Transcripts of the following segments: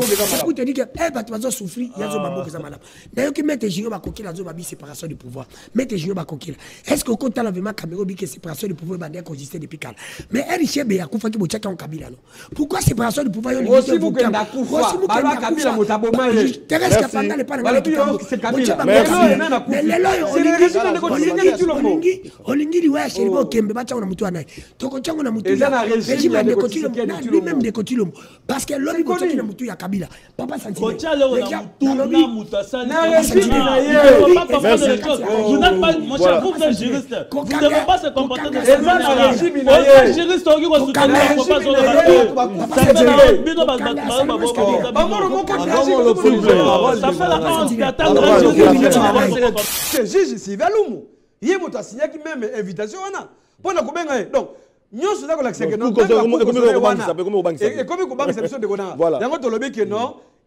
C'est pour te dire que tu vas souffrir, il y a des mamans qui sont malades. D'ailleurs, qui mettent Junior Bakoki là, ils séparation du pouvoir. Mettez Junior Bakoki là. Est-ce que quand tu as la Cameroun, que séparation du pouvoir va exister depuis quand? Mais elle chebe ya kufa ki bochaka en Kabila non. Pourquoi séparation du pouvoir yo aussi vous que ndakufa bala Kabila motaboma ye. Terrestre kapanga le pas dans c'est Kabila. Mais lelo olingi liwa sheri bo kembe bacha na mutu anaye. Toko chango na mutu. Régime de Kotilo lui-même de Kotilo parce que l'homme Kotilo na mutu ya Kabila. Papa Santi. Kotilo na mutu na mutasani. Vous n'êtes pas mon cher, vous êtes juriste. Vous ne devez pas se comporter de cette manière. Juriste qui va soutenir ça fait la honte d'attendre. C'est juge Sylvain Lumu. Il y a un signé qui même invitation. Donc, nous sommes d'accord avec et comme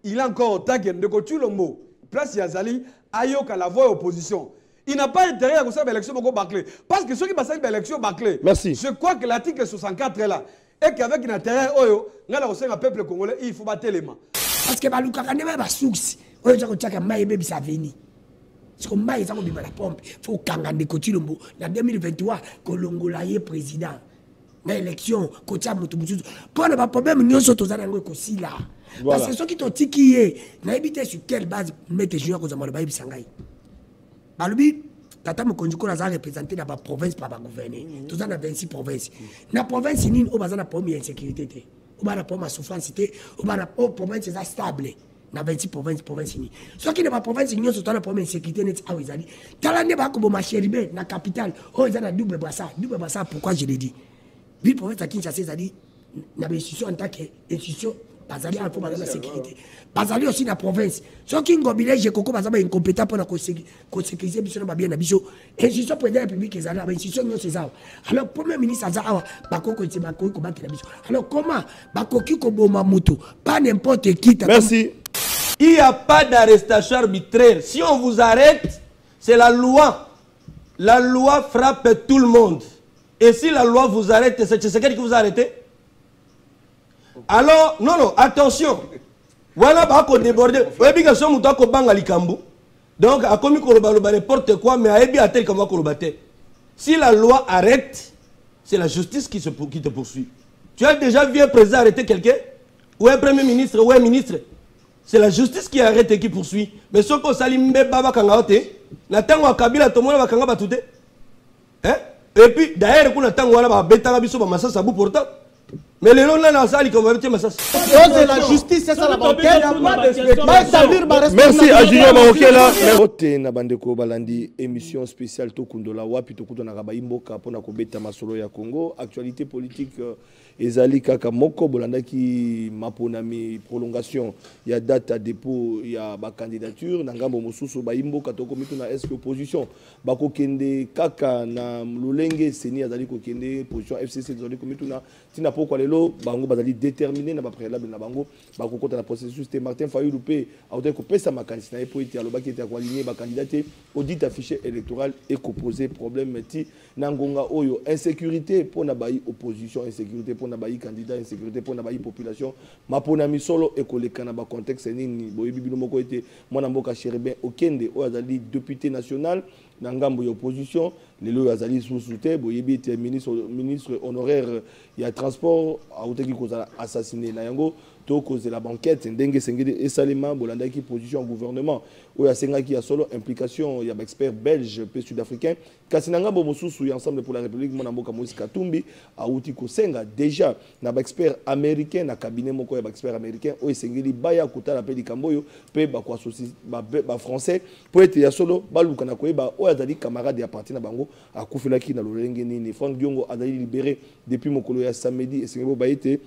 il a encore tagué de Kotulombo, place Yazali, Ayoka la voix opposition. Il n'a pas intérêt à faire l'élection pour Barclay. Parce que ceux qui passent l'élection Barclay, je crois que l'article 64 est là. Et qu'avec un intérêt, le peuple congolais, il faut battre les mains. Parce que Balouka ne va pas souci. On va dire que Maï Bébi Savini. Parce que Maï ça la pompe. Il faut Kangande Kotilombo. En 2023, Kolongola est président. Dans l'élection, Kotia Moutoumouzou. Pour ne pas problème, nous sommes tous en train de là. Parce que ceux qui t'ont dit qui est, n'habitez sur quelle base mettre Junior Kozamalo Baïbi Sangaï. Baloubi, Tata Mokonjiko a représenté dans la province par la gouverner. Tout ça dans 26 provinces. Dans la province, il y a une première insécurité. Il y a une souffrance. Il y a une province stable. Dans 26 provinces. Ceux qui ne sont pas province, ils sont dans la première insécurité. Dans l'année, ils ont marché dans la capitale. Ils ont un double brassard. Double brassard, pourquoi je l'ai dit? Ville province à Kinshasa, c'est-à-dire, il y a une institution en tant qu'institution. Bazali a pour la sécurité. Bazali aussi dans la province. Ceux qui ont billet, j'ai coco bazali incompétent pour la sécuriser, bien sûr, bien habitué. Institution président de la République, c'est ça. Institution non c'est ça. Alors premier ministre Azawa, Bakoko c'est Bakoko qui battre la mission. Alors comment Bakoki Koboma Moto, pas n'importe qui. Merci. Il n'y a pas d'arrestation arbitraire. Si on vous arrête, c'est la loi. La loi frappe tout le monde. Et si la loi vous arrête, c'est quelqu'un qui vous a arrêté? Alors, non, attention. Voilà, bah, qu'on déborde. Donc, à comme n'importe quoi, mais à Ebi Atel comme si la loi arrête, c'est la justice qui te poursuit. Tu as déjà vu un président arrêter quelqu'un? Ou un premier ministre, ou un ministre? C'est la justice qui arrête et qui poursuit. Mais ce qu'on s'allume, Baba Kangaote, Natango à Kabila, tout le monde va Kanga Batouté. Et puis, d'ailleurs, on a tant de bétanga biso, massa sabou pourtant. Mais les gens là, ça, ils vont mettre ça. C'est la justice, c'est ça la banquette. Merci à Junior Marokela. Merci na bandeko balandi émission spéciale Tokundola wapi tokuto na Rabaimboka pona kobeta masolo ya Congo, actualité politique ezali kaka moko bolanda ki maponami prolongation ya date à dépôt ya ba candidature na ngambo mosusu baimboka tokomitu na est opposition bako kende kaka na lolenge seni azali ko kende position FCC azali komitu na tina poko lelo bango bazali déterminé na ba préalable na bango bako kota na processus te Martin Fayulu pe autant ko pesa makanisi na epo ete alobaki ete aligner ba candidaté audit affiché électoral et ko poser problème ti na ngonga oyo insécurité pour na bayi opposition insécurité pour na bayi candidat insécurité pour na bayi population mapona misolo et kolekana ba contexte nini boyebi bino moko ete mwana mboka Chéribin Okende o azali député national na ngambo ya opposition lelo azali sous-souté boyebi ete ministre honoraire ya transport auteki kozala assassiné na yango to cause la banquette ndenge sengeli esalema bolanda ki position gouvernement o ya senga ki ya solo implication ya expert belge pe sud-africain kasi na ngambo mosusu ya ensemble pour la république mona mboka Moïse Katumbi auti ko senga déjà na expert américain na cabinet moko ya expert américain o sengeli baya kutala pe likamboyo pe ba ko associé ba français pour être ya solo baluka na koyeba o azali camarade ya parti na bango akufelaki na lolenge nini Franck Diongo azali libéré depuis mokolo ya samedi et sengebo baite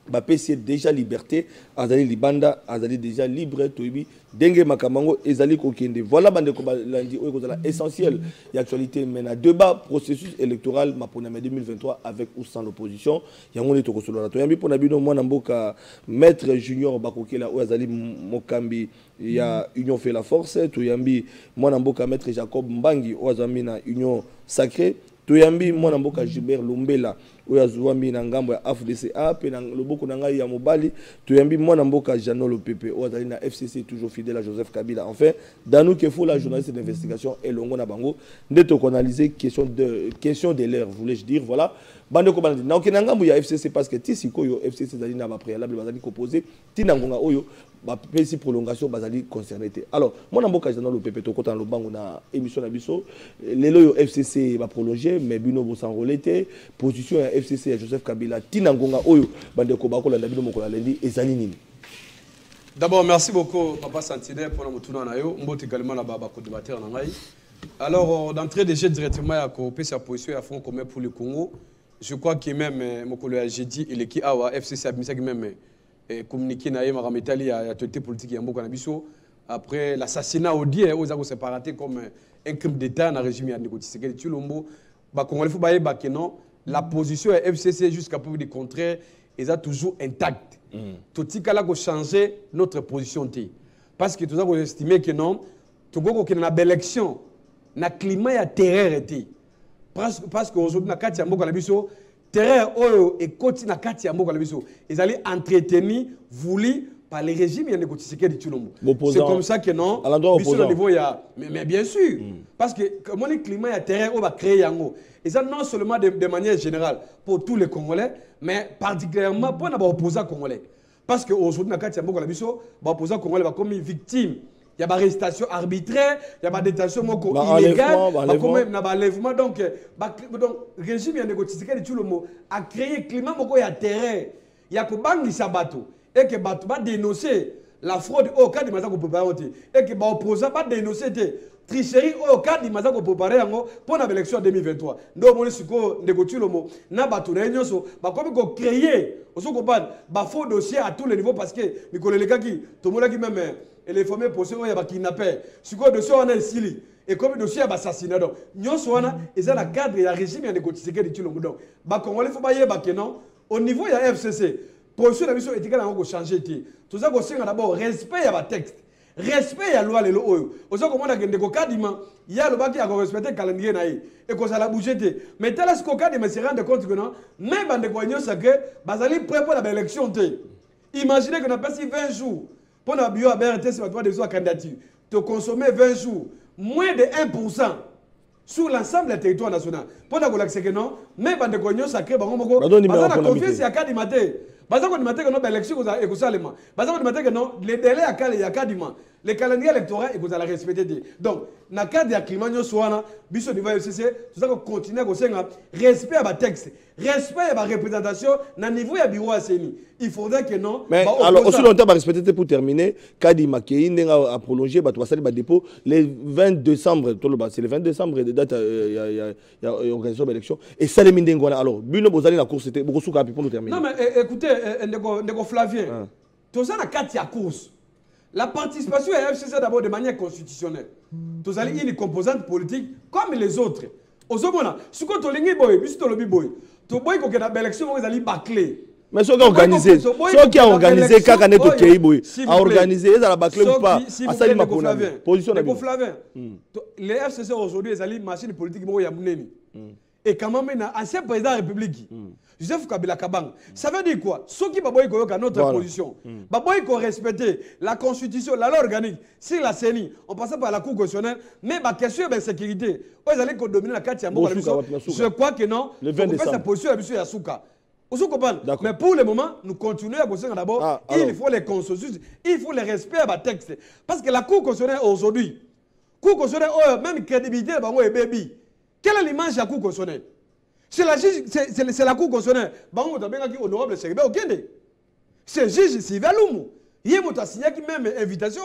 BAPC déjà liberté, Azali Libanda, Azali déjà libre, Toibi, Dengue Makamango, Ezali Kokende. Voilà, bande lundi, essentiel. Il y a actualité, mais à débat, processus électoral, Maponame 2023, avec ou sans l'opposition. Il y a un autre solo. Il y a un peu de moi, Namboka, maître junior Bakokela, ou Azali Mokambi, il y a Union fait la force, Toyambi, moi, Namboka, maître Jacob Mbangi, ou Azamina, Union sacrée. toyambi mwana mboka Gilbert Lumbela oyo azwambi na ngambo ya AFDCA pe na loboko na ngai ya mobali toyambi mwana mboka Jano Lopepe oyo azali na FCC toujours fidèle à Joseph Kabila. Enfin Danou Kefo la journaliste d'investigation elongo na bango ndeto ko analyser question de l'heure voulais-je dire voilà bande ko bandi na okena ngambo ya FCC parce que tisi ko yo FCC zali na ba préalable bazali composé tina ngonga oyo ba pesi prolongation bazali concerné. Alors mwana mboka Jano Lopepe to kota lobango na émission na biso lelo yo FCC va prolonger mais bino bo s'enrôler position ya FCC ya Joseph Kabila tina ngonga oyo bande ko bakola na bino mokola lendi ezali nini. D'abord merci beaucoup papa Santine pour notre tournoi na yo mbote également na baba ko débatteur na ngai. Alors d'entrée de jeu directement ya ko pesa position ya front commun pour le Congo. Je crois que même mokolo ya jeudi il est qui awa FCC a mis même communiqué na yema rametali ya autorité politique ya mboka na biso après l'assassinat odié aux ago séparés comme un crime d'état dans régime ya Ndeko Tshisekedi Tshilombo ba congolais faut ba yeba que non la position ya FCC jusqu'à preuve du contraire est toujours intacte. Totika ko changer notre position té parce que tout ça ko estimer que non to go ko na élection na climat ya terreur été parce que aujourd'hui na kati ya mboka na biso terreur oyo et koti na kati ya mboka na biso ils allaient entretenir voulu par les régimes ya Ndeko Tshisekedi Tshilombo. C'est comme ça que non biso au niveau ya mais bien sûr parce que comment le climat ya terreur on va créer yango et ça non seulement de manière générale pour tous les Congolais mais particulièrement pour les opposants congolais parce que aujourd'hui na kati ya mboka na biso ba opposants congolais ba comme victime. Il y a des arrestations arbitraires, il y a des détentions illégales, enlèvement. Donc, le régime de Ndeko Tshisekedi Tshilombo a créé un climat de terreur. Il y a des sabato et que va dénoncer la fraude au cas de Mazako Poparé et que les opposants va dénoncer la tricherie au cas de Mazako Poparé pour l'élection en 2023. Donc, Ndeko Tshilombo n'a pas tout réunion, comme créer, faux dossier à tous les niveaux parce que les gars qui, tout le monde qui même. Et les fameux procès où il y a kidnappé. Si quoi dossier on a ici et comme dossier a assassinat donc nous sommes et ça la cadre et la régime de Ndeko Tshisekedi Tshilombo donc ba congolais faut pas y ba que non au niveau il y a FCC position la mission éthique on changer tout ça qu'on sait d'abord respect à ba texte respect à loi lelo oyo ozo komona que Ndeko Kadima il y a le baki à respecter calendrier na et que ça la bouger mais tel est-ce qu'au cas de me se rendre compte que non même bande ko nyo sacré bazali prêt pour la élection imaginez que on a passé 20 jours pour la bio à BRT, c'est votre de candidature. Tu consommer 20 jours, moins de 1% sur l'ensemble du territoire national. Pour la c'est que non, même quand on est sacré, on a confiance à Kadimate. Parce qu'on a dit que non, l'élection est comme ça. Parce qu'on a dit que non, les délais à Kadima, les calendriers électoraux, vous allez respecter. Donc, dans le cadre de la climat, biso niveau FCC, tout ça qu'on continue à respect à la texte, respect à la représentation, dans le niveau du bureau ACNI. Il faudrait que non. Mais alors, aussi longtemps, à respecter pour terminer, Kadima Keïn a prolongé, tu vas salir le dépôt, le 20 décembre, c'est le 20 décembre, de date, il y a organisation de l'élection. Et ça, les Mindengwana. Alors, Buno Bozali, la course, c'était beaucoup de pour nous terminer. Non, mais écoutez, Ndeko Flavien, tout ça, il y a course. La participation à FCC d'abord de manière constitutionnelle. Vous avez une composante politique comme les autres. Aux hommes, si vous avez une boy, si vous avez une boy, vous avez une élection, vous allez bâcler. Mais ceux qui ont organisé, quand on est au Kéiboy, a organisé, ils ont bâclé ou pas, à ça, il m'a position de Flavien. Les FCC aujourd'hui, ils ont une machine politique qui est et quand même, un ancien président de la République, Joseph Kabila Kabang, ça veut dire quoi? Ceux qui ont notre position, ils ont respecté la constitution, la loi organique, si la CENI, on passe par la Cour constitutionnelle, mais la question de sécurité, ils allaient dominer la carte. Je crois que non, on fait sa position à Yasuka. Mais pour le moment, nous continuons à poser d'abord, il faut les consensus, il faut le respect à la texte. Parce que la Cour constitutionnelle aujourd'hui, même crédibilité, est baby. Quelle est l'image de la Cour constitutionnelle? C'est la Cour constitutionnelle. Honorable Sekebe Okende. C'est le juge Sylvain Loumou. Il y a un signé qui même invitation.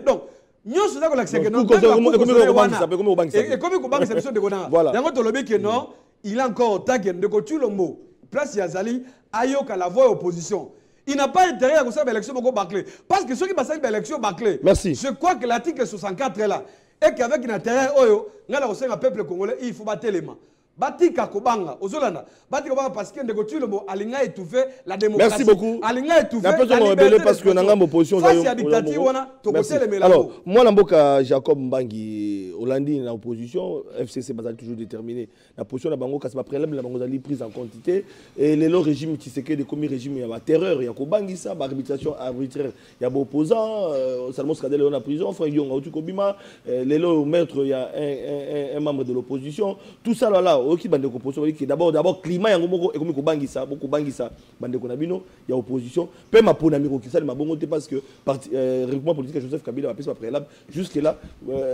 Donc, nous sommes d'accord avec la Cour constitutionnelle. Et comme il y a une de non, il a encore tagué de Tshilombo. Place Yazali, Ayoka la voix opposition. Il n'a pas intérêt à faire l'élection bâclée. Parce que ceux qui passent l'élection bâclée, je crois que l'article 64 est là. Et qu'avec un intérêt, le peuple congolais, il faut battre les mains. batika kobanga ozolanda batika kobanga parce que ndeko Tshilombo alinga étouffer la démocratie. Merci beaucoup. Alinga étouffer la liberté parce que nanga opposition face à dictature wana tokote le mélange. Alors moi namboka Jacob Mbangi Hollandi na opposition FCC bazali toujours déterminé la position na bango kasi ba préalable la bango zali prise en quantité et le régime Tshisekedi commis régime ya ba terreur ya kobangisa ba arbitrage arbitraire ya ba opposant Salmon Skadel en prison Franck Yonga Otukobima le maître ya un membre de l'opposition tout ça là qui bande opposition qui d'abord climat yango moko ekomi kobangisa beaucoup bangisa bande ko na bino ya opposition pe mapona miko ki sali mabongo te parce que regroupement politique Joseph Kabila va pesa préalable jusque là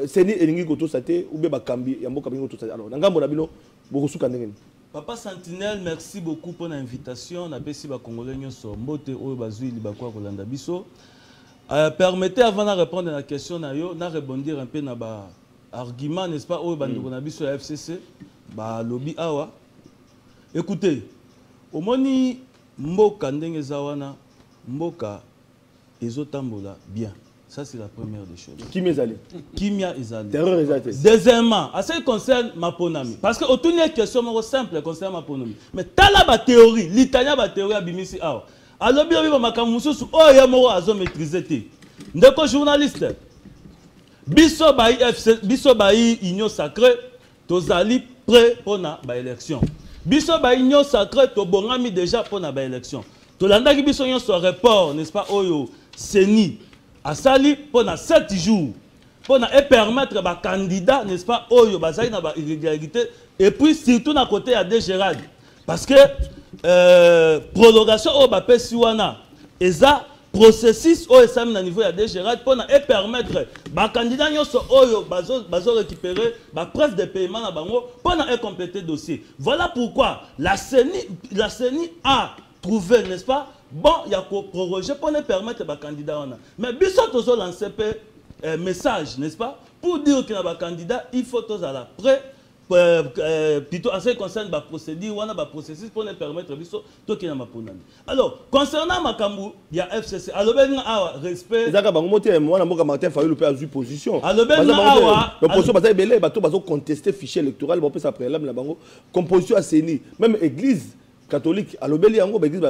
c'est ni elingi koto sate ou be bakambi ya mboka bingo to sate alors ngambo na bino boko suka ndengeni. Papa Sentinelle, merci beaucoup pour l'invitation na pesi ba congolais nyonso mbote oyo bazui libakwa kolanda biso. Permettez avant de répondre à la question na yo na rebondir un peu na ba argument n'est-ce pas oyo bandeko na biso ya FCC ba lobby awa. Écoutez, au moni mboka ndenge zawana mboka ezotambola bien. Ça c'est la première des choses. Kimia ezali. Terreur ezali. Deuxièmement, à ce qui concerne Maponami, parce que autour d'une question simple concernant Maponami, mais tala ba théorie, l'itania ba théorie abimisi awa. Alors bien bien makamusu su oh ya moko azo maîtriser te. Ndeko journaliste. Biso ba FC, biso ba union sacrée, tozali prêt pour na ba élection. Biso ba union sacrée to bongami déjà pour na ba élection. To landaki biso union sur report, n'est-ce pas oyo seni asali pour 7 jours pour permettre aux candidats n'est-ce pas oyo bazali na ba irrégularité et puis surtout na côté à De Gérald parce que prolongation au ba pesi wana eza processus au esami na niveau ya De Gérald pour permettre ba candidats nyonso oyo bazo récupérer ba preuve de paiement na bango pour compléter dossier. Voilà pourquoi la CENI a trouvé, n'est-ce pas, bon, il y a prorogé pour ne permettre aux candidats. Mais biso tozo lancer un message, n'est-ce pas, pour dire que les candidats, il faut tous à la près, plutôt en ce qui concerne la procédure, ou la processus pour ne permettre biso to qui na maponani. Alors, concernant Makambu, il y a FCC. Alors ben respect. Ezaka bango moté moi na mboka Martin Fayulu peut azu position. Alors ben l'opposition baza belé bato bazo contester fichier électoral ba pesa préalable na bango composition a CENI même église catholique à l'obéli yango ba église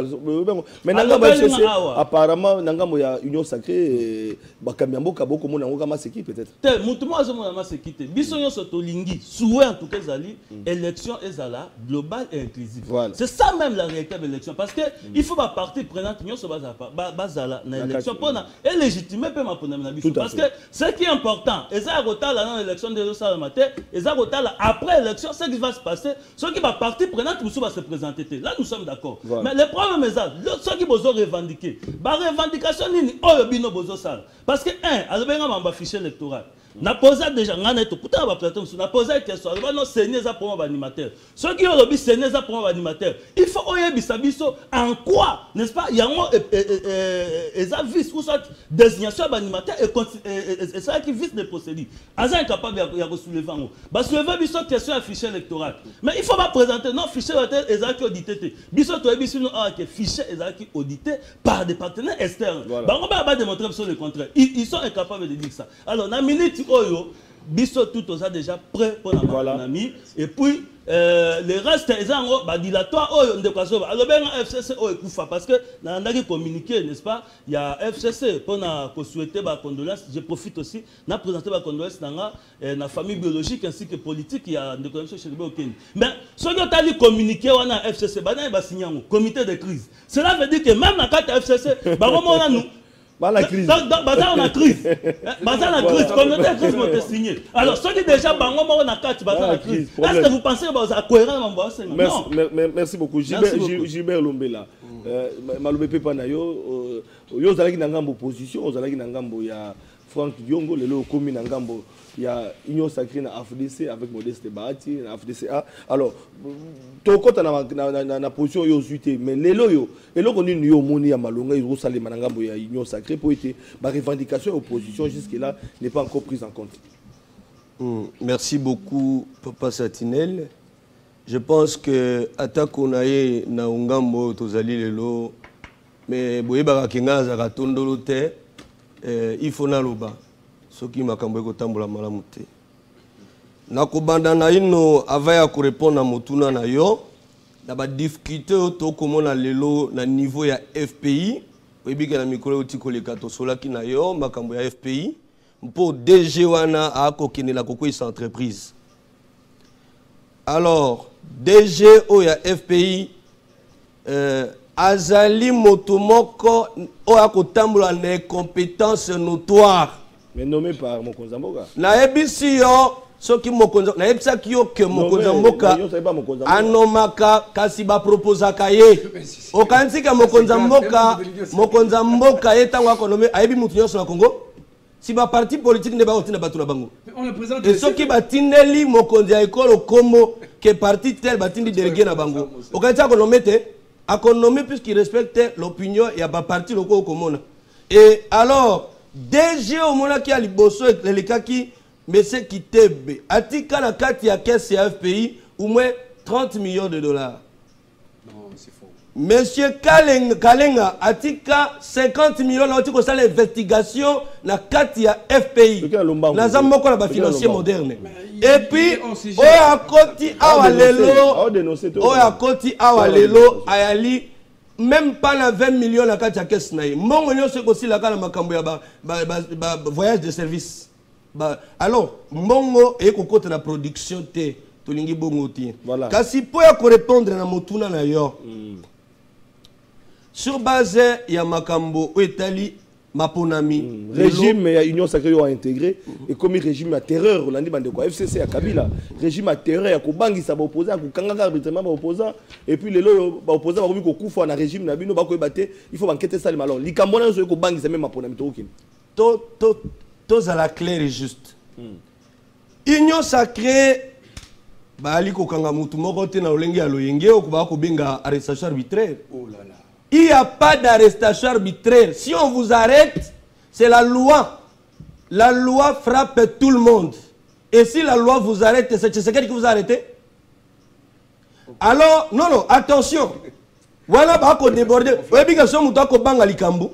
mais nanga ba FCC apparemment nanga mo ya union sacrée bakambi mboka boko mona ngo kama seki peut-être te mutu mo azo mona masekite biso nyonso to lingi souhait en tout cas zali élection ezala globale et inclusive. Voilà. C'est ça même la réalité de l'élection parce que il faut ba partie prenante nyonso bazala na élection pona et légitimer pe mapona na biso parce que ce qui est important eza retala dans l'élection de ça matin eza retala après l'élection ce qui va se passer ceux qui va partie prenante musu va se présenter. Là, nous sommes d'accord. Voilà. Mais le problème est ça. Ceux qui ont revendiqué, la revendication, parce que, alors, on a fichier électoral. On a posé déjà, on a posé une question. Non, c'est n'est pas pour l'animateur. Ceux qui ont dit c'est n'est pas pour l'animateur. Il faut en quoi, n'est-ce pas, il y a un vice ou soit désignation d'animateur et ça qui vise les procédures. Aza incapable de soulever en haut. Parce que soulever une question à fichier électoral. Mais il ne faut pas présenter non fichier électoral qui est audité. Biso to ebisu no que fichier est audité par des partenaires externes. On va démontrer le contraire. Ils sont incapables de dire ça. Alors, dans la minute oyo biso tout ça déjà prêt pour la ami et puis les restes ils ont dilatoire oyo ndeko azoba alors ben FCC oyo kufa parce que na ndaki communiquer n'est-ce pas il y a FCC pour na souhaiter ba condoléances je profite aussi na présenter ba condoléances na famille biologique ainsi que politique il y a ndeko monsieur Cheribe Okeni mais ce que tu as dit communiquer wana FCC bana ba signer un comité de crise cela veut dire que même na carte FCC ba mona nous la crise. Donc, on a crise. Communauté de crise m'a signé. Alors, ceux qui déjà bango na carte, la crise. Est-ce que vous pensez que vous êtes cohérent dans merci beaucoup. Gilbert Lombela. Malobe Pepa na yo zalaki na ngambo opposition, zalaki na ngambo ya Franck Diongo, lelo komi na ngambo ya union sacrée na AFDC avec Modeste Bahati na FDCA. Alors tokota na position yo zuité mais lelo yo eloko nini yo moni ya malonga yo salema na ngambo ya union sacrée pour été ba revendication opposition jusque là n'est pas encore prise en compte. Merci beaucoup Papa Sentinelle. Je pense que attaque on a na ngambo tozali lelo mais boyeba kinga za katondolo te il faut na loba. Ce qui m'a cambré au tambour la malamute. nakobanda na ino avaya ko répondre na motuna na yo na ba difficulté to komona lelo na niveau ya FPI oyebika na mikolo oti koleka to solaki na yo makambo ya FPI mpo DG wana akokendela kokwisa entreprise. Alors DG o ya FPI azali motomoko o akotambola na compétence notoire mais nommé par Mokonza Mboka na ebisi yo soki mokonza na ebisa ki yo ke Mokonza Mboka anomaka kasi ba proposaka ye okansika Mokonza Mboka ye tango akonome ayebi mutu nyonso na Congo si ba parti politique ne ba otina batu na bango et soki batindeli mokonzi ya ekolo komo ke parti tel batindi délégué na bango okansika akonome te akonome puisqu'il respecte l'opinion ya ba parti loko komona et alors DG au mona ki a liboso elekaki Monsieur Kitebe atika na kati ya caisse ya FPI au moins 30 millions de dollars. Non, c'est faux. Monsieur Kalenga atika 50 millions na otiko sala investigation na kati ya FPI. Na zamoko na ba financier moderne. Et puis o akoti awalelo ayali même pas na 20 millions na kati ya caisse na ye. Mbongo nyonso ko sila kala makambo ya voyage de service. Alors, mbongo e kokota na production te tolingi bongo ti. Voilà. Kasi po ya ko répondre na motuna na yo. Sur base ya makambo etali maponami régime ya Union Sacrée a intégré et comme régime à terreur landi bande ko FCC ya Kabila régime à terreur ya ko bangisa ba opposant ko kanganga arbitrement ba opposant et puis lelo ba opposant ba ko kufa na régime na bino ba ko ebate il faut banqueter ça le malon likambona zo ko bangisa même maponami to kin tous à la claire et juste. Union Sacrée, bali ko kanga mutu moko te na olenge ya loyenge okuba ko benga arrestation arbitraire. Oh là là. Il n'y a pas d'arrestation arbitraire. Si on vous arrête, c'est la loi. La loi frappe tout le monde. Et si la loi vous arrête, c'est Tshisekedi qui vous a arrêté. Alors, non, attention. Voilà, bah, qu'on déborde. Vous avez dit que ce mouton ko banga likambu.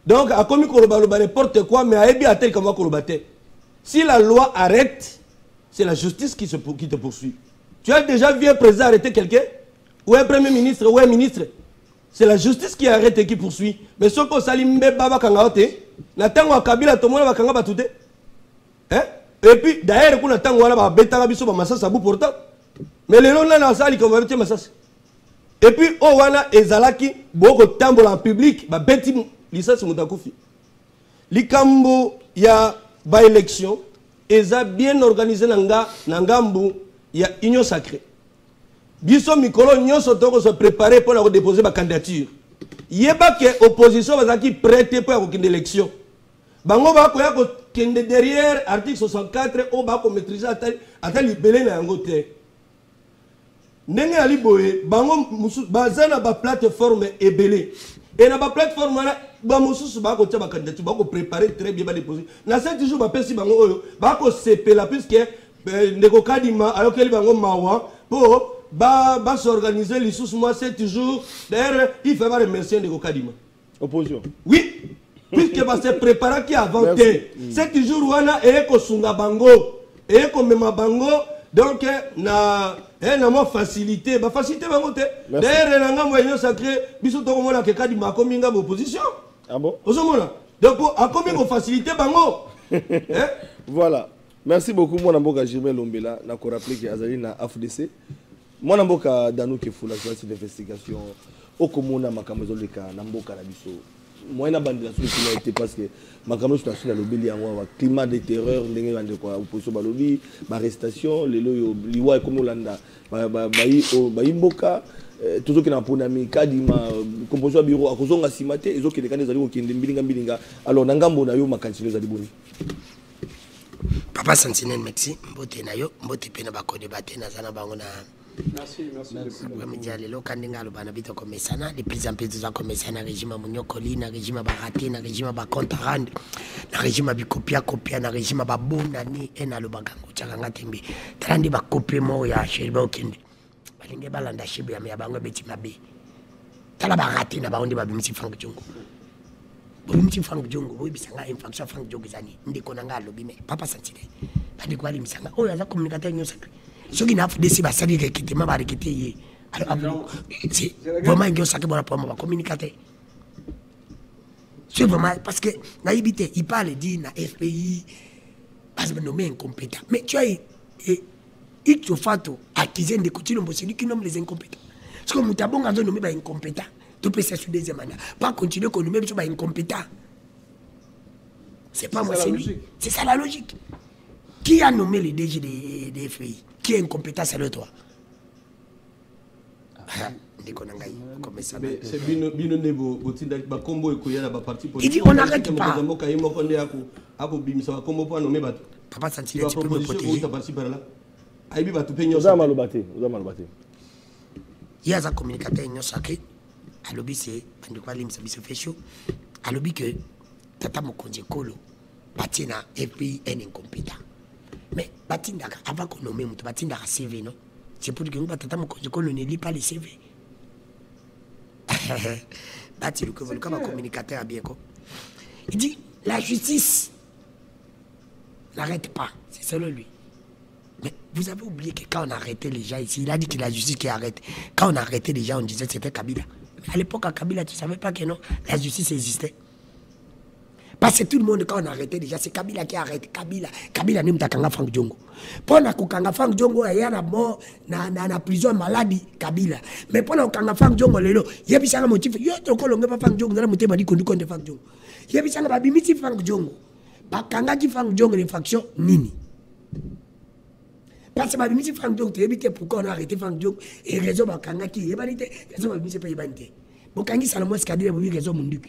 Donc, à comme il n'importe quoi, mais à Ebi à tel comme si la loi arrête, c'est la justice qui te poursuit. Tu as déjà vu un président arrêter quelqu'un? Ou un premier ministre, ou un ministre? C'est la justice qui arrête et qui poursuit. Mais ce qu'on s'allume, baba kangaote, n'attend à Kabila, tout le monde va kanga tout. Et puis, d'ailleurs, on attend à la bêta biso ba massa sabou pourtant. Mais les gens là, ça, ils comme un massas. Et puis, oh, wana ezalaki, boko tambola en public, ba beti. Licence Moutakofi. Likambo ya ba élection eza bien organisé nangambu ya Union Sacrée. Biso mikolo nyonso toko se préparer pour déposer ma candidature. Yeba ke opposition bazaki prête pour une élection. Bango ba ko ya ko kende derrière article 64 o ba ko maîtriser atal libelé na yango te. Ndenge ali boye bango bazana ba plateforme ebelé. Et na ba plateforme na ba mususu ba ko tia ba candidature ba ko préparer très bien ba déposer. Na 7 jours ba pesi bango oyo ba ko sepela puisque ndeko kadima alors que li bango mawa pour ba s'organiser les sous mois 7 jours. D'ailleurs, il fait pas remercier ndeko kadima. Opposition. Oui, puisque ba se préparer qui avant 7 jours wana e ko sunga bango e ko mema bango donc na na facilité ba facilité bango te. D'ailleurs na ngambo Union Sacrée biso to komona ke kadima ko minga opposition. Ah bon? Ozomona. Donc a combien ko facilité bango? Voilà. Merci beaucoup mon amboka Germain Lombela na ko rappeler que azali na AFDC. Mon amboka Danou Kefula journaliste d'investigation au komona makambo leka na mboka na biso. Moi na bande la solution était parce que makambo sur la lobby ya wa climat de terreur ndenge bande kwa opposition ba lobby ba arrestation lelo yo liwa comme Olanda ba imboka toujours que na ponami kadima composition bureau akozonga simate ezoke lekane zali ko kende mbilinga alors na ngambo na yo makanisi zali boni. Papa Sentinelle merci mbote na yo mbote pe na bako débattre na zana bango na merci. Comme dit lelo kandinga lo bana bito komesana de plus en plus za komesana régime munyokoli na régime ba raté na régime ba compte rendre na régime bi copia na régime ba bona ni ena lo bagango chakanga tembe trandi ba copie mo ya sheba okindi balinge balanda shibu ya bango beti mabe tala ba raté na ba ondi ba bimisi Frank Jongo bimisi Frank Jongo bo bisanga infraction Frank Jongo zani ndiko na ngalo bime Papa Sentinelle Bandi ko bali misanga. Oh, yaza communicateur nyo sacré. Ce qui n'a pas décidé de salir recruter, ma recruter. Alors, c'est vraiment un sacré pour la pomme, communicateur. C'est vraiment parce que naïbité, il parle dit na FPI, parce que nommé incompétent. Mais tu as il te fait accuser de continuer, c'est lui qui nomme les incompétents. Parce que Moutabon a nommé incompétent. Tu peux se sur deuxième mandat. Pas continuer qu'on nomme incompétent. C'est pas moi, c'est lui. C'est ça la logique. Qui a nommé le DG des FPI? Qui est incompétent, c'est le toi. C'est Bino Nebo, Combo et Koya, la partie politique. Il dit on n'arrête pas. Papa Santile, tu peux me protéger. Il y a un communicateur sacré. À l'objet, c'est Bandikwalim Sabiso Fesho. À l'objet que Tata Mokonje Kolo, Batina, FPI est incompétent. Mais Batinda, avant qu'on nomme, Batinda a CV, non? C'est pour dire que Tata Mokonje Kolo ne lit pas les CV. Batilou que vous comme un communicateur à bien quoi. Il dit la justice n'arrête pas, c'est selon lui. Mais vous avez oublié que quand on arrêtait les gens ici, il a dit que la justice qui arrête. Quand on arrêtait les gens, on disait que c'était Kabila. Mais à l'époque, à Kabila, tu ne savais pas que non, la justice existait. Parce que tout le monde, quand on arrêtait déjà, c'est Kabila qui arrête. Kabila n'est pas Kanga Frank Djongo. Pendant que Kanga Frank Djongo, il y a la mort, dans la prison maladie, Kabila. Mais pendant que Kanga Frank Djongo, il y a un motif. Il y a un motif Frank Djongo, il y a un motif de Frank Djongo. Il y a un motif Frank Djongo. Kanga qui Frank Djongo, les factions, Nini. Parce que si Frank Djongo, tu sais pourquoi on a arrêté Frank Djongo et raison de Kanga qui est banité, raison de pas banité. Bon, Kangi Salomon, c'est qu'il y a raison de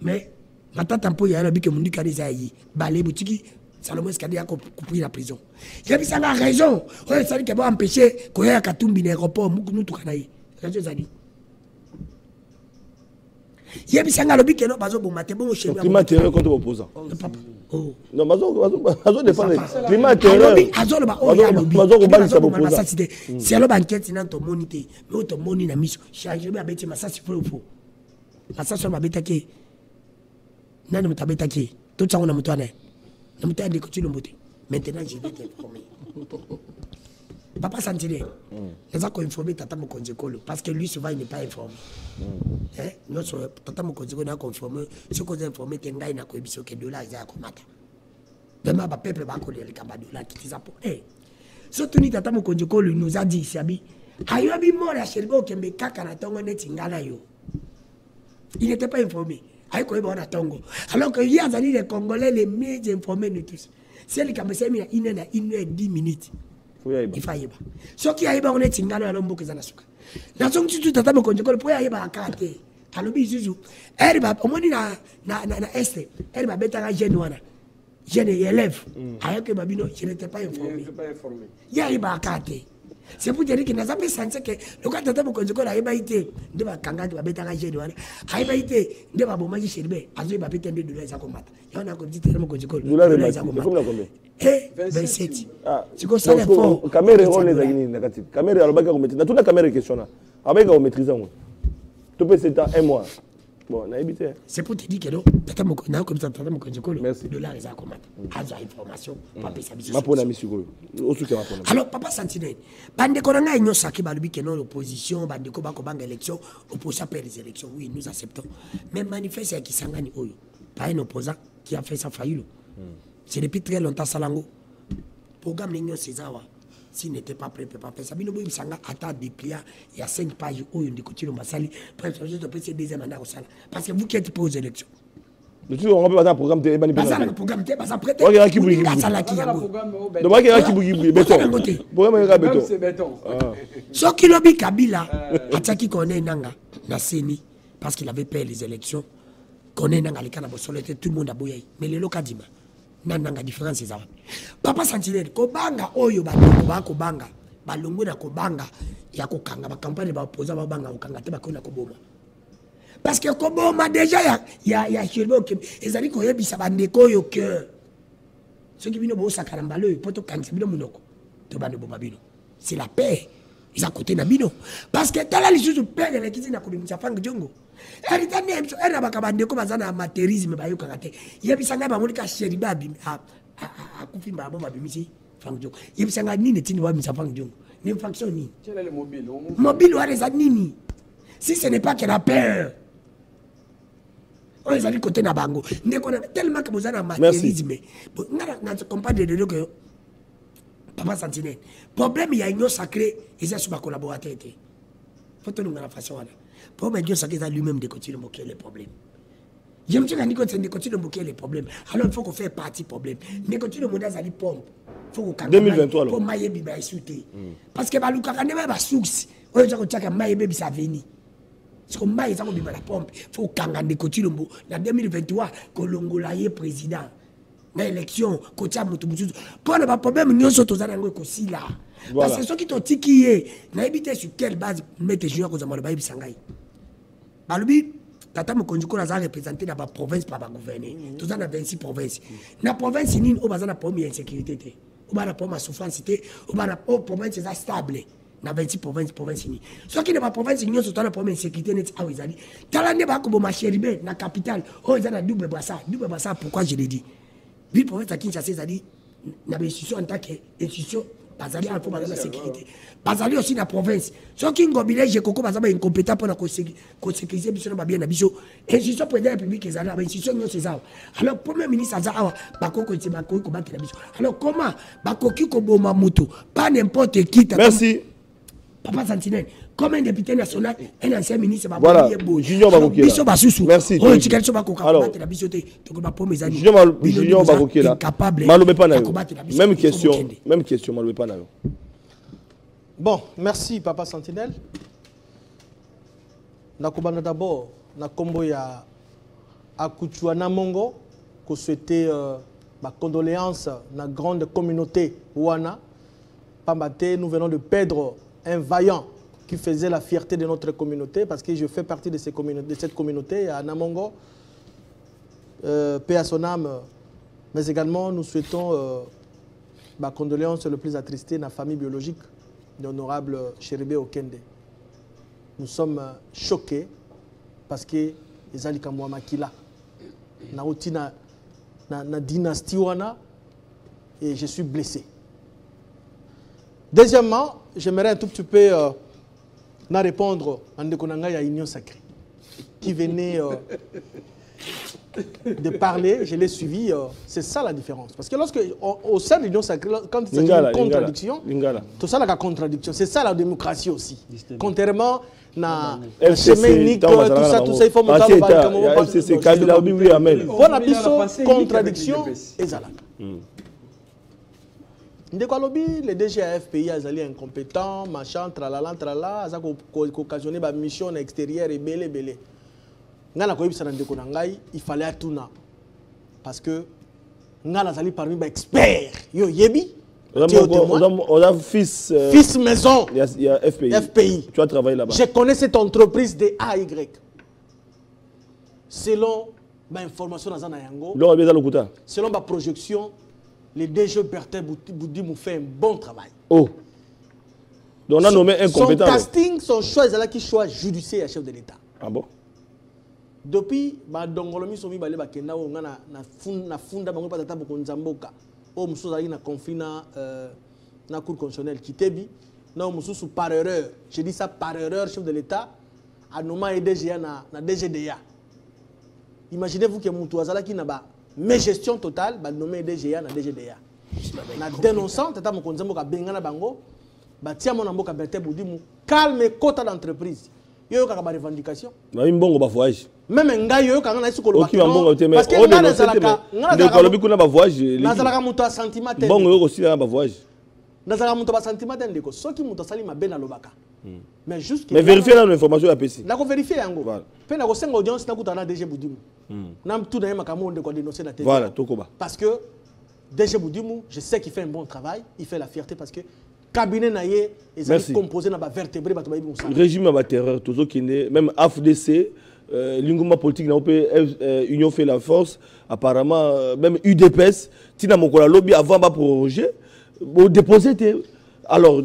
mais Matata Mpo ya lobi que mundi kadiza yi balé boutique Salomon Skadi a coupé la prison. Il y a raison. On a dit qu'il va empêcher qu'on ait un Katumbi l'aéroport nous tout kanaï. Raison zali. Il y a un lobby qui est là bazo bon maté bon chez climat terreur contre opposant. Oh. Non bazo défendre climat terreur. C'est là banquette dans ton monité. Mais ton moni na mission. Changer ba beti masasi faux. Masasi ba betake. Nani mutabeta qui tout ça on a mutane na mutane de côté l'omboté maintenant je vais t'informer papa Santile les a informé Tata Mokonje Kolo parce que lui souvent il n'est pas informé hein notre Tata Mokonje Kolo a confirmé ce qu'on a informé que ngai na ko biso que dollar ya komata demain ba peuple ba ko le kamba dollar qui tisa pour surtout ni Tata Mokonje Kolo nous a dit Siabi ayobi mo la sherbo kembe kaka na tongo neti ngala yo il n'était pas informé. Alors que hier, les Congolais les mieux informés de tous. C'est le cas de 1h10 minutes. Il faut y aller. Ce qui a été on est tingalo à l'ombo que ça n'a pas. Dans son petit tout à table qu'on pour y aller à carte. À l'objet Zuzu. Elle va au moins na est. Elle va mettre un jeune jeune élève. Alors que Babino, je n'étais pas informé. Il y a à carte. C'est pour dire que nous avons senti que le cas de Tata Mokonje Kolo a été de la Kanga de la Beta Jeune, a été de la Bomaji Chelbe, a joué Babette de la combattre. Il y en a comme dit Tata Mokonje Kolo. Nous l'avons dit. Et 27. C'est comme ça. Caméra, on les a gagné. Caméra, tout la caméra est question. Avec on maîtrise. Tout peut c'est un mois. Bon, on a évité. C'est pour te dire que Tata Mokonje Kolo, de là, les a combattu. A information, papa Sabiso. Alors, papa Santine, bande Koranga et nous saki balubi que non l'opposition, bande ko bako banga élection, opposant perd les élections. Oui, nous acceptons. Mais manifeste qui sangani oyo, pas un opposant qui a fait sa faillite. C'est depuis très longtemps Salango. Programme l'Union Césawa. S'il n'était pas prêt, pas faire ça. Bino Boy Sanga attend déplié. Il y a 5 pages où il y a des coutumes au Massali. Presque, je dois passer deuxième mandat au Sala. Parce que vous qui êtes pour aux élections. On va pas un programme de manipulation. Programme de parce après. Regarde qui bouge. Donc regarde qui bouge. Béton. Programme béton. C'est béton. Ce qui lobby Kabila, Ataki connaît Nanga, Nasseni, parce qu'il avait payé les élections. Connaît Nanga les canabos tout le monde a bouillé. Mais les locaux disent nanga différence c'est ça. Papa Santile kobanga oyo ba kobanga balongo na kobanga ya kokanga ba campagne ba opposant ba banga okanga te ba kona koboma. Parce que koboma déjà ya chirbo ke ezali ko yebisa bandeko yo que ceux qui bino bo sakaramba le poto kanisa bino munoko to bando bomba bino. C'est la paix. Ils à côté na bino parce que tala les choses perdre les kiti na kobimisa fang jongo. Eritane elle na bakabandeko bazana amatérisme ba yokanga te. Yebisa nga ba monika sheriba akufi mbabo babimisi Frank Diongo yebisanga nini tini wa misa Frank Diongo ni faction nini quel est le mobile mobile wa reza nini si ce n'est pas que la peur on les a dit côté na bango ndeko na tellement que vous avez un matérialisme ngara na comprendre de que Papa Sentinelle problème il y a une sacré et ça sur ma collaborateur faut te nous la façon là problème Dieu sacré ça lui-même de continuer moquer les problèmes. Je me dis que de continuer moquer les problèmes. Alors il faut qu'on fasse partie problème. De continuer mon à pompe. Faut qu'on 2023 pour mailler biba souté. Parce que baluka quand même ba souci. On dit que tu as mailler biba ça venir. Parce que mailler ça biba la pompe. Faut qu'on de continuer mo na 2023 kolongola ye président. Na élection ko tia mutu mutu. Pour le problème nyonso tozana ngo ko sila. Parce que ceux qui t'ont tiqué na éviter sur quelle base mettre junior ko zamalo ba bisangai. Balubi tata mokonjiko na za représenter na ba province par ba gouverner tous dans 26 provinces na province nini o bazana problème insécurité té o bana problème souffrance té o bana province za stable na 26 province ni so qui na ba province nyo so na problème insécurité net a ezali tala ne ba ko bo macheribe na capitale o ezana double bassa pourquoi je l'ai dit ville province à Kinshasa ezali na ba institution en tant que institution bazali alfo bazana sécurité bazali aussi na province so ki ngobile je koko bazaba incompétent pour na sécuriser biso na bien na biso institution président république ezala ba institution nyo cesar alors premier ministre azawa bakoko ti bakoko battre na biso alors comment bakoki ko boma mutu pas n'importe qui merci Papa Sentinelle comme un député national un ancien ministre voilà Junior Bakokela biso basusu merci oh tu kelso bakoka battre na biso te to ko ba premier zani Junior Bakokela malobe pa na yo même question malobe pa na yo. Bon, merci Papa Sentinelle. Nakobana d'abord, na kombo ya Akuchuana Mongo, ko souhaiter ma condoléance na grande communauté Wana. Pambate, nous venons de perdre un vaillant qui faisait la fierté de notre communauté parce que je fais partie de cette communauté à Namongo. Paix à son âme. Mais également, nous souhaitons ma condoléance le plus attristée à la famille biologique l'honorable Chéribé Okende. Nous sommes choqués parce que les Alikamwa Makila na dynastie wana et je suis blessé. Deuxièmement, j'aimerais un tout petit peu répondre à Ndekonanga ya Union Sacrée qui venait de parler, je l'ai suivi, c'est ça la différence. Parce que lorsque, au sein de l'Union Sacrée, quand il s'agit d'une contradiction, tout ça, la contradiction, c'est ça la démocratie aussi. Contrairement à chemin tout ça, il faut monter c'est Kabila, oui, amen. Bon, contradiction, et ça. Les DGAF pays sont incompétents, machin, tralala, tralala, ça a occasionné ma mission extérieure et belé. Il fallait tout parce que nous sommes parmi les experts. Yo yebi. On a fils maison. Il y a FPI. Tu as travaillé là-bas. Je connais cette entreprise de AY. Selon ma information dans Yango. Selon ma projection, le DG Bertin Boudimou fait un bon travail. Oh. Donc on a nommé un compétent. Son casting, son choix, c'est là qui choix judiciaire chef de l'État. Ah bon? Depuis badongolomi somi bale bakenda o ngana na funda bango patata bokonzamboka o musuza na conflit na cour constitutionnelle kitebi na mususu par erreur, je dis ça par erreur, chef de l'État a nommé DGA na DGDA. Imaginez-vous que mutu azala ki na ba mais gestion totale ba nommé DGA na DGDA na dénonçant tata mokonzamboka bengana bango ba tia mon mboka Bertin Boudimou calme quota d'entreprise yo ka ba revendication na mbongo ba voyage même ngai yo ka na isu ko lo parce que na zalaka kuna ba voyage na zalaka muto a sentiment te mbongo yo ko sila ba voyage na zalaka muto ba sentiment te ndeko soki muto sali mabe na lobaka mais juste mais vérifier la information ya PC na ko vérifier yango pe na ko senga audience na kutana DG Boudimou na mtu na yema kama ndeko dénoncer na télé voilà tokoba parce que DG Boudimou je sais qu'il fait un bon travail, il fait la fierté parce que cabinet naïe est composé dans la vertébré régime à terreur toujours qui est même AFDC l'ingoma politique n'a pas union fait la force apparemment même UDPS tina mokola lobby avant ba proroger bo déposer alors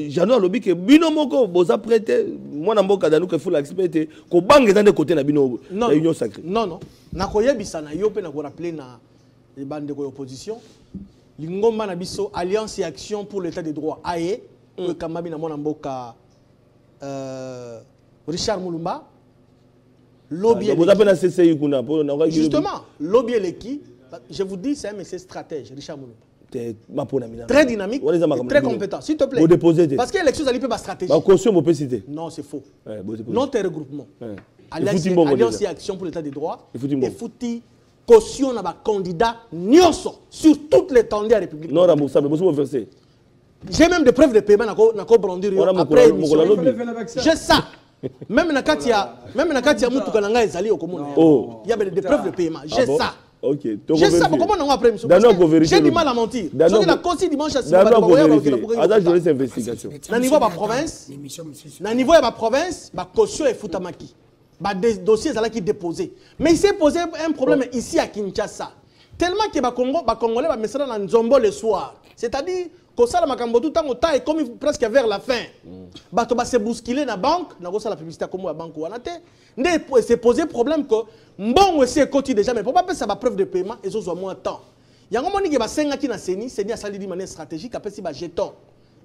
Jeannot lobby que bino moko boza prêter moi na mboka danu que faut l'accepter ko bangue dans de côté na bino la union sacrée non na koyebisa na yo pe na ko rappeler na les bandes de l'opposition. L'ingomba nabiso Alliance et Action pour l'État des droits. Aye, le Kamabi Namon Amboka Richard Moulumba. Lobby justement, lobby Eleki, je vous dis, c'est un monsieur stratège, Richard Moulumba. Très dynamique, très compétent. S'il te plaît. Parce que l'élection, ça peut pas stratégie. Non, c'est faux. Non, tes regroupements. Alliance et Action pour l'État des droits. Et fouti caution à candidat Nyonso sur toutes les tendues à la République. Non, remboursable, vous versez. J'ai même des preuves de paiement à brandir après émission. J'ai ça. Même na katia mutu kananga ezali okomona. Il y a des preuves de paiement. J'ai ça. OK. J'ai ça comment on après émission. J'ai du mal à mentir. Ce qui la cause dimanche à je laisse investigation. Na niveau ba province. Na niveau ya ba province, ba caution et futamaki. Ba dossiers là qui déposé. Mais il s'est posé un problème ici à Kinshasa. Tellement que ba Congolais ba mesala na Nzombo le soir. C'est-à-dire que ça la makambo tout temps est comme presque vers la fin. Bato ba se bousculer na banque, na ko ça la publicité comme la banque wana te. Ndé s'est posé problème que mbongo c'est côté déjà mais pourquoi pas ça ba preuve de paiement et zo moins temps. Yango moni ke ba senga ki na seni a sali di manière stratégique après si ba jeton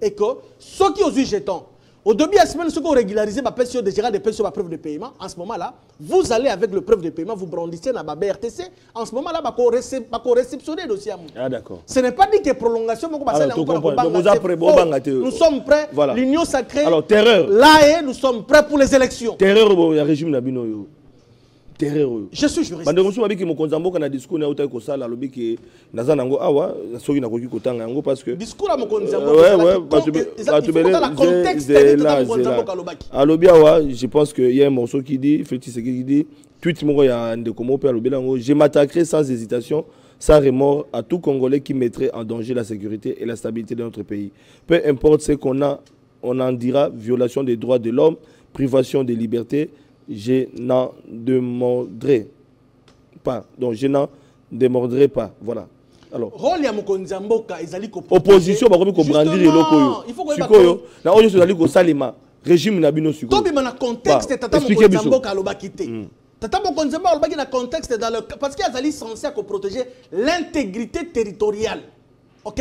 et que ceux qui ont eu jeton au début, la semaine, ce qu'on régularise, déjà des preuves de paiement. En ce moment-là, vous allez avec le preuve de paiement, vous brandissez dans la BRTC. En ce moment-là, vous réceptionnez le dossier. Ah, d'accord. Ce n'est pas dit que prolongation, nous sommes prêts. Voilà. L'Union sacrée. Alors, terreur. Là, nous sommes prêts pour les élections. Terreur, il y a un régime Nabino. Terreur. Je suis juriste. Bande ngoso babiki mo konzambo kana discours na uta ko sala lobi ke naza nango awa soki na koki kotanga yango parce que discours à mo konzambo la contexte de konzambo kalobaki. Alobi awa, je pense que il y a un morceau qui dit Félix qui dit tweet mo ya ndeko mo pe alobi lango je m'attaquerai sans hésitation sans remords à tout Congolais qui mettrait en danger la sécurité et la stabilité de notre pays. Peu importe ce qu'on en dira, violation des droits de l'homme, privation des libertés, je n'en demanderai pas. Donc je n'en demanderai pas. Voilà. Alors. Opposition, bah, comme brandir les locaux. Il faut que là, on est allé au Salima. Régime Nabino Suko. Tobi na contexte tata Mokonzambo kaloba kité. Tata Mokonzambo kaloba ki na contexte dans le parce qu'il est censé protéger l'intégrité territoriale. OK?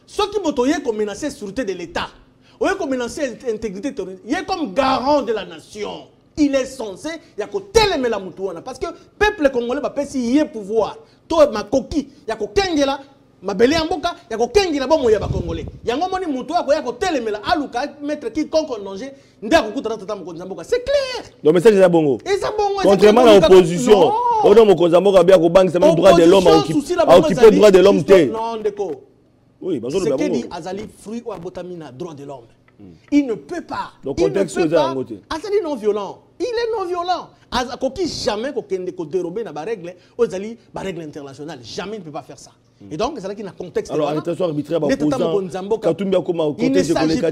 Ce qui motoye comme menacer la sûreté de l'État. Ou comme menacer l'intégrité territoriale. Il est comme garant de la nation. Il est censé, il y a que tel la moutouana parce que peuple congolais va pas si y pouvoir. Toi ma coquille, il y a que kengela, ma belle amboka, il y a que kengela bon moya ba congolais. Il y a ngomoni moutouana, il y a que tel la aluka mettre quiconque en danger, nda ko kutata tata Mokonzamboka. C'est clair. Le message est bongo. Et ça bon. Contrairement à l'opposition, on a Mokonzamboka bien ko bang c'est même droit de l'homme à occuper le droit de l'homme té. Non ndeko. Oui, parce que dit azali fruit ou abotamina droit de l'homme. Il ne peut pas. Donc, contexte il ne peut pas. Azali non violent. Il est non violent. Akoki jamais qu'on dérober na ba règle, ozali ba règle internationale. Jamais il ne peut pas faire ça. Et donc c'est là qu'il y a un contexte. Alors arrêtation arbitraire ba opposant. Katumbi akoma contexte collecté.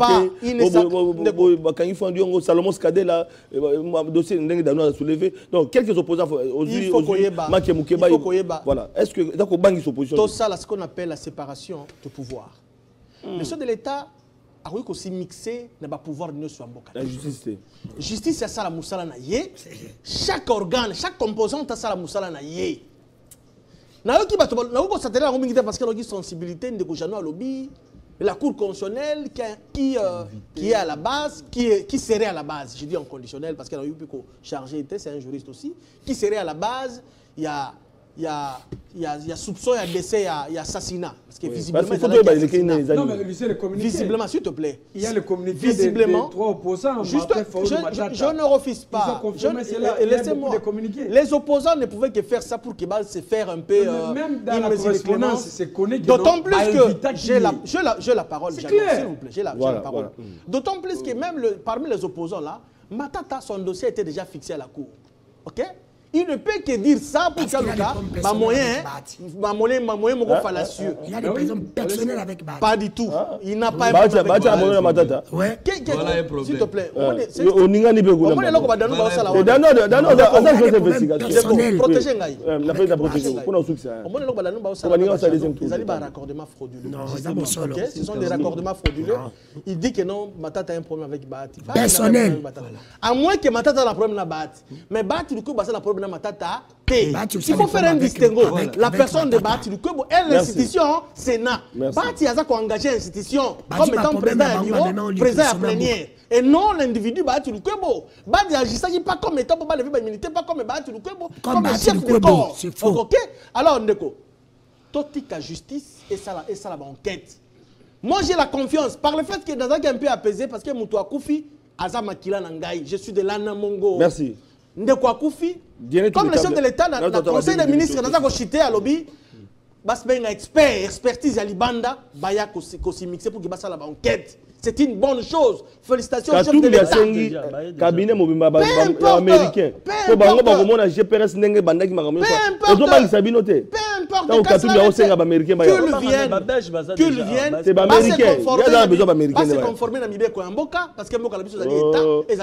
Quand il faut dire Salomon Skade là dossier ndenge dano soulever. Donc quelques opposants il faut Koyeba. Voilà. Est-ce que d'accord bangi s'opposition. Tout ça là ce qu'on appelle la séparation de pouvoir. Le chef de l'État a aussi mixé le pouvoir de notre la justice. Justice, c'est ça la moussala na yé. Chaque organe, chaque composante a ça la moussala na yé. Na yo ki bato na ko s'atteler en militaire parce que la sensibilité de ko jano lobby, la cour constitutionnelle qui est à la base, qui serait à la base, je dis en conditionnel parce qu'il a eu plus qu'on chargé c'est un juriste aussi, qui serait à la base, il y a soupçon, il y a décès, il y a assassinat. Parce que visiblement, non, mais lui, c'est le communiqué. Visiblement, s'il te plaît. Il y a le communiqué visiblement, des trois opposants. Juste, je ne refuse pas. Laissez-moi. Les opposants ne pouvaient que faire ça pour qu'ils se faire un peu. Même dans la correspondance, c'est connu. D'autant plus que j'ai la parole. S'il vous plaît, j'ai la parole. D'autant plus que même parmi les opposants là, Matata, son dossier était déjà fixé à la cour. OK? Il ne peut que dire ça pour Kaluka, ma moyen fallacieux. Il a des raisons personnelles avec Bati. Pas du tout. Il n'a pas un problème avec Bati. Ouais. S'il te plaît. Protégez Ngaï. Ce sont des raccordements frauduleux. Il dit que non, Matata a un problème avec Bati. Personnel. À moins que Matata ait un problème avec Bati. Mais Bati, du coup, c'est un problème na matata. Il faut faire un distinguo. La personne de Bahati Lukwebo et l'institution Sénat. Bahati a engagé l'institution comme étant président du bureau, président à plénière. Et non l'individu Bahati Lukwebo. Bahati agissait pas comme étant pour lever l'immunité, pas comme Bahati Lukwebo, comme chef de corps. Ok? Alors, Ndeko, totique à justice et ça la enquête. Moi, j'ai la confiance par le fait que dans un peu apaisé, parce que Moutoua Koufi, Azama Kila Nangaï, je suis de l'Anna Mongo. Merci. Ndeko Koufi, comme le chef de l'État, dans le conseil des ministres, dans un chité à lobby, bas ben expertise à Libanda, baya kosi mixé pour qu'il basse la enquête. C'est une bonne chose. Félicitations au chef de l'État. Cabinet mobimba américain. Peu importe. Qu'il vienne, c'est américain. Pas se conformer à Mibeko en Boka, parce que Mboka la biso zali État, et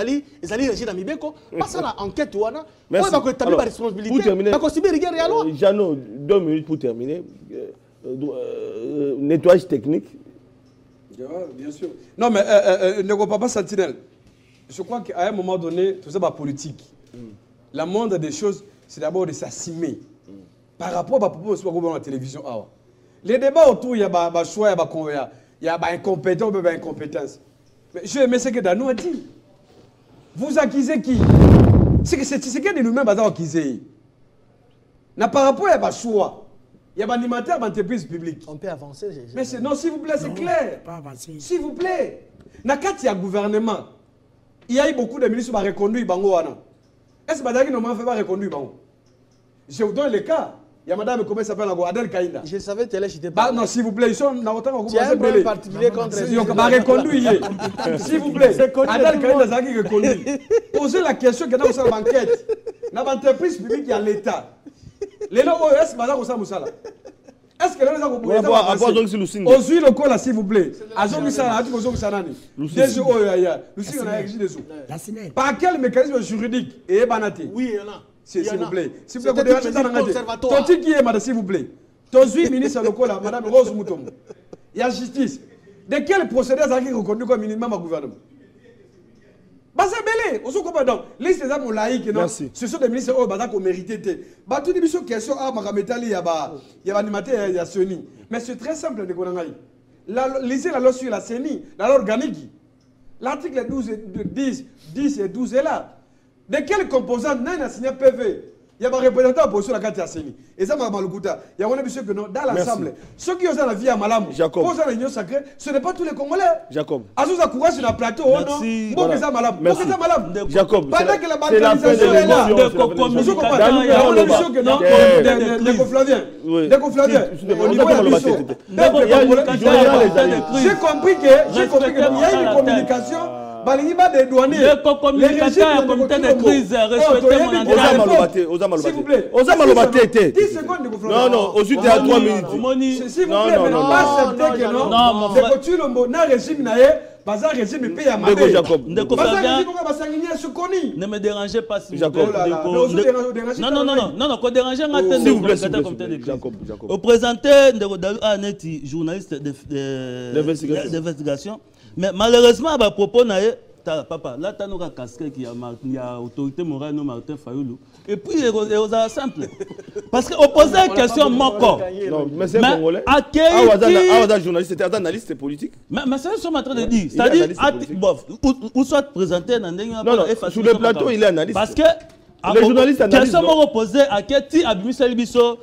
zali régime à Mibeko, pas ça la enquête ouana. On va établir la responsabilité. Pas qu'on subit rigueur et alors. Jano, 2 minutes pour terminer. Nettoyage technique. Bien sûr. Non, mais ne crois pas Sentinelle. Je crois qu'à un moment donné, tout ça va politique. La moindre des choses, c'est d'abord de s'assumer. Par rapport à propos de la télévision. Les débats autour, il y a des choix, il y a des incompétence, des incompétences. Mais je aime ce que Danou a dit. Vous accusez qui? C'est que de nous-mêmes qui accusez. Par rapport à des choix. Il y a des animateurs d'entreprise publique. On peut avancer. Mais non, s'il vous plaît, c'est clair. S'il vous plaît. Dans le gouvernement, il y a eu beaucoup de ministres qui ont reconduit Bango. Est-ce que Badagi n'a pas fait reconduire Bango? Je vous donne le cas. Il y a madame, comment s'appelle Adel Kaïda. Je savais que tu n'étais pas. Non, s'il vous plaît, ils sont dans autant que vous avez un problème particulier contre eux. Ils ont reconduit. S'il vous plaît, Adel Kaïda, ça qui reconduit. Posez la question que dans une enquête. Dans l'entreprise publique, il y a l'État. Les noms OES, madame Oussa Moussala. Est-ce que les gens ont aux huiles locales, s'il vous plaît. Azon Moussala, tu veux Sanani. Des OEA, Lucien, on a réagi des eaux. Par quel mécanisme juridique et banaté? Oui, il y en a. S'il vous plaît. S'il vous plaît, Tonti qui est, madame, s'il vous plaît. Tonti, ministre local, madame Rose Moutom. Il y a justice. De quel procédé ça qui reconnu comme minimum au gouvernement? C'est belé. On se comprend donc. Les gens ont laïque, non? Ce sont des ministres qui méritent. Tout les questions question à Maramétali, il y a animateur, il y a Sony. Mais c'est très simple de connaître. Lisez la loi sur la CENI, la loi organique. L'article 10 et 12 est là. De quel composant n'a signé PV? Il y a un représentant pour la carte de la CENI. Et ça, il y a un monsieur que dans l'Assemblée. Ceux qui ont la vie à Malam, Jacob. Qui ont l'union sacrée, ce n'est pas tous les Congolais. Jacob. Azouza courage sur le plateau, merci. Non voilà. Malam. Merci. Malam. Jacob. Pendant que la bancarisation est là. Il y a un monsieur que non. Déco-Flavien. Au niveau de la mission. J'ai compris qu'il y a une communication. Des douaniers. Les communicateurs, comité de crise, respectez mon engagement. S'il vous plaît. 10 secondes de conflit. Non, au suite à 3 minutes. S'il vous plaît, mais pas accepter que non. C'est que tu le régime naïe. Bazar régime paye à ma mère. Ne me dérangez pas s'il vous plaît. Non, qu'on dérange un s'il vous plaît. Au présenté, Neti, journaliste d'investigation. Mais malheureusement, à propos, papa, là, tu as un casquette qui a autorité morale, Martin Fayoulou. Et puis, il est simple. Parce qu'on posait une question, mon corps. Non, mais c'est congolais. Ah, journaliste, c'était un analyste politique. Mais c'est ce que je suis en train de dire. C'est-à-dire, où soit présenté dans non, sur le plateau, il est analyste. Parce que. Les journalistes analysent. Question m'a reposé à Keti, à Bimisel Bisso,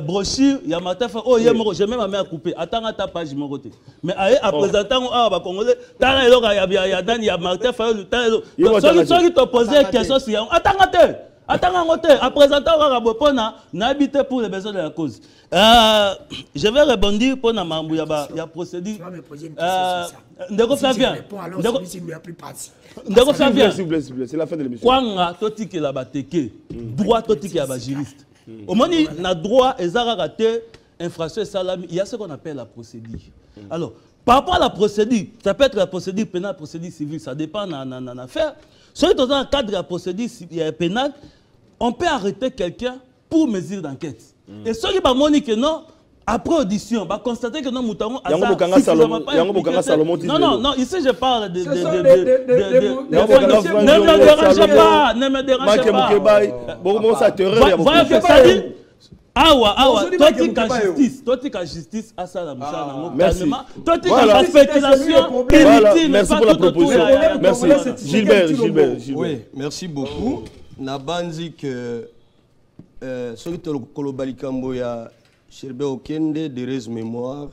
brochure, il y a matin, oh, j'ai même ma mère coupée. Attends, ta page, je m'en côté. Mais à présentant, Congolais, il y a Martin Fayol, ceux qui t'ont posé une question, c'est attends, à présentant, on a habité pour les besoins de la cause. Je vais rebondir pour Namambou, il y a procédé. Ndeko Flavien. Ndeko Flavien. S'il vous plaît, c'est la fin de l'émission. Kwanga, toti qui la bateke, droit toti qui la juriste. Au moment où na droit, et zara raté, infraction salami, il y a ce qu'on appelle la procédure. Alors, par rapport à la procédure, ça peut être la procédure pénale, la procédure civile, ça dépend de l'affaire. Si dans un cadre de la procédure pénale, on peut arrêter quelqu'un pour mesure d'enquête. Et ceux qui m'ont dit que non, Après audition, on va constater que non, Moutango a non, non, ici je parle de... Ne me dérangez pas. Voilà que ça dit. Awa, toi tu as justice à ça la merci. Toi tu as spéculation inutile. Merci pour la proposition. Merci. Gilbert. Oui, merci beaucoup. Nabanzi que celui de Kolobalikambo ya Sherbe Okende de mémoire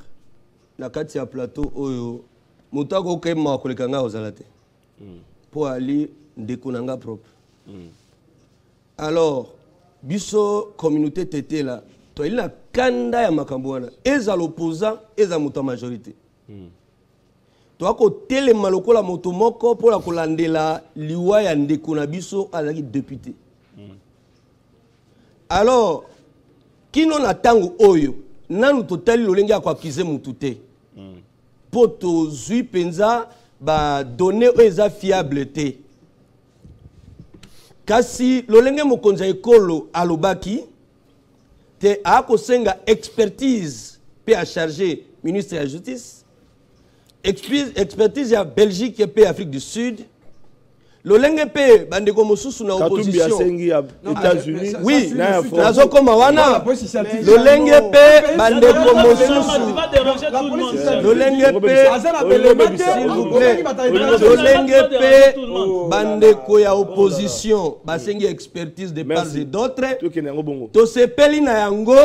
na kati ya plateau oyo mutako kema kolekanga ozalate pour aller ndekonanga propre. Alors biso communauté tété là to il na kanda ya makambo wana eza l'opposant eza muta majorité to ako tele maloko la moto moko pour la kolandela liwa ya ndeko na biso azaki député. Alors kino na tango oyo nanu totali lolenge akwa akize mutu te po to zui penza ba donner eza fiable te. Kasi lolenge mokonza ekolo alobaki te ako senga expertise pe a chargé ministre de la justice expertise ya Belgique et Afrique du Sud lolenge pe bandeko mosusu na opposition États-Unis oui nazo koma wana lolenge pe bandeko mosusu lolenge pe s'il vous plaît lolenge pe bandeko ya opposition basengi expertise de part et d'autre to sepeli na yango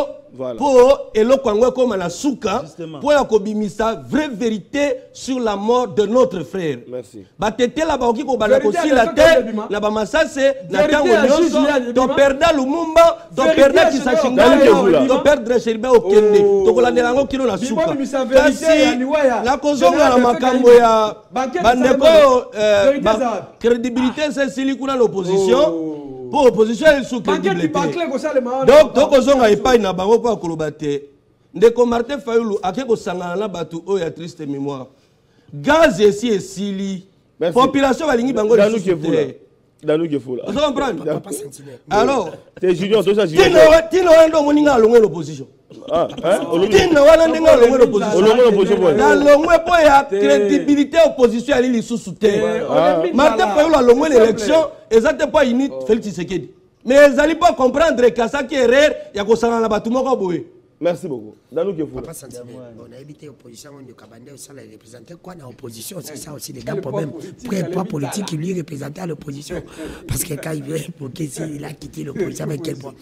pour eloko yango ekoma na suka pour ya kobimisa vraie vérité sur la mort de notre frère. Batetela baoki kobanda kosila te na bamasase na tango nyonso to perda Lumumba to perda Kisashinga to perdre Sherbe Okende to kolandela yango kino na suka kasi na kozonga na makambo ya bandeko crédibilité c'est sili kuna l'opposition. Pour l'opposition, elle est sous crédibilité. Donc, tozonga epai na bango kwa kolobate. Ndeko Martin Fayulu akeko sangana na batu o ya triste mémoire. Gaz ici et sili. Population balingi bango de souté. Danou Gefoula. Vous comprenez? Alors, c'est Junior, tout ça Junior. Tino ndo moninga alongwe l'opposition. Ah, hein? Tino wana ndenga alongwe l'opposition. Na longwe po ya crédibilité opposition ali li sous souté. Martin Fayulu alongwe l'élection, exactement pas ini Félix Tshisekedi. Mais ils allaient pas comprendre que ça qui est rare, il y a que ça na batu moko boye. Merci beaucoup. Danou Gefoula. On a évité l'opposition, on a Kabandé aussi la représenter quoi dans l'opposition, c'est ça aussi les grands problèmes. Pour politique qui lui représentait à l'opposition. Parce que quand il vient pour qu'il a quitté l'opposition avec quel point.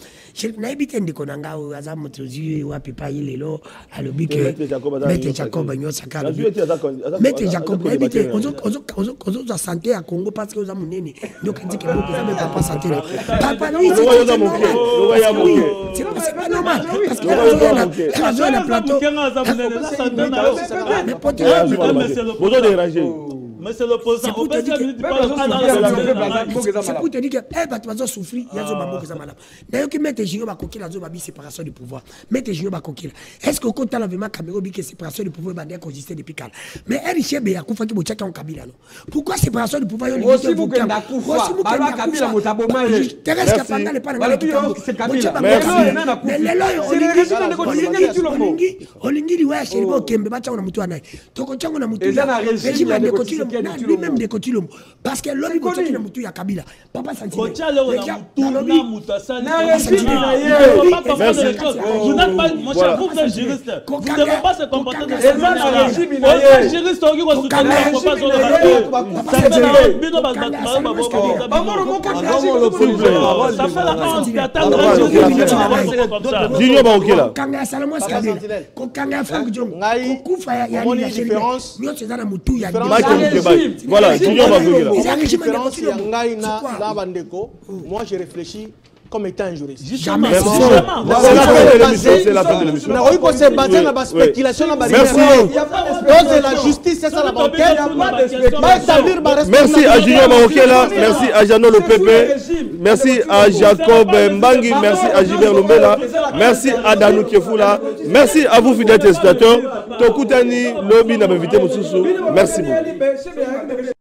On a évité de Konanga ou Azam Motozu ou Apipa Ilelo, à l'objet que Maître Jacob Agnon Sakala. Maître Jacob, on a évité, on a santé à Congo parce que nous avons mené. Donc on dit que nous n'avons pas santé. Papa, lui, c'est pas normal. Parce que la plateau. Mais c'est l'opposant. C'est pour te dire que tu vas souffrir. Il y a des gens qui sont malades. D'ailleurs, qui mettent les gens qui ont la séparation du pouvoir. Mettent les gens qui est-ce que quand tu as vraiment Cameroun, que séparation du pouvoir va exister depuis quand? Mais elle est chez Béakoufa qui est en Kabila. Pourquoi séparation du pouvoir? Aussi, vous êtes d'accord. Kabila, Terrestre Kapanga n'est pas dans le mais les lois, Olingi, ouais, chez le Kembe, Bachang, Moutoana. Tokochango, Moutoana. Régime de Kotilom, lui-même de Kotilom. Parce que l'homme Kotilom, le Moutou, Kabila. Papa Santi. Vous n'êtes pas, mon cher, vous êtes juriste. Vous ne devez pas se comporter de cette manière. Aucun juriste qui va ça fait la honte d'attendre un juriste comme ça. Junior Baokela. Kanga Salomon Skadé. Kanga Franck Djong. Kufa ya la différence. Voilà, Junior Baokela. Moi j'ai réfléchi comme étant un juriste. Jamais. C'est la fin de l'émission. C'est la justice, c'est ça la banquette. Merci à Junior Baokela, merci à Jano Le Pepe, merci à Jacob Mbangi, merci à Gilbert Lombela, merci à Danou Kefoula, merci à vous fidèles téléspectateurs. Tokutani, Lobi n'a pas invité Moussousou. Merci beaucoup.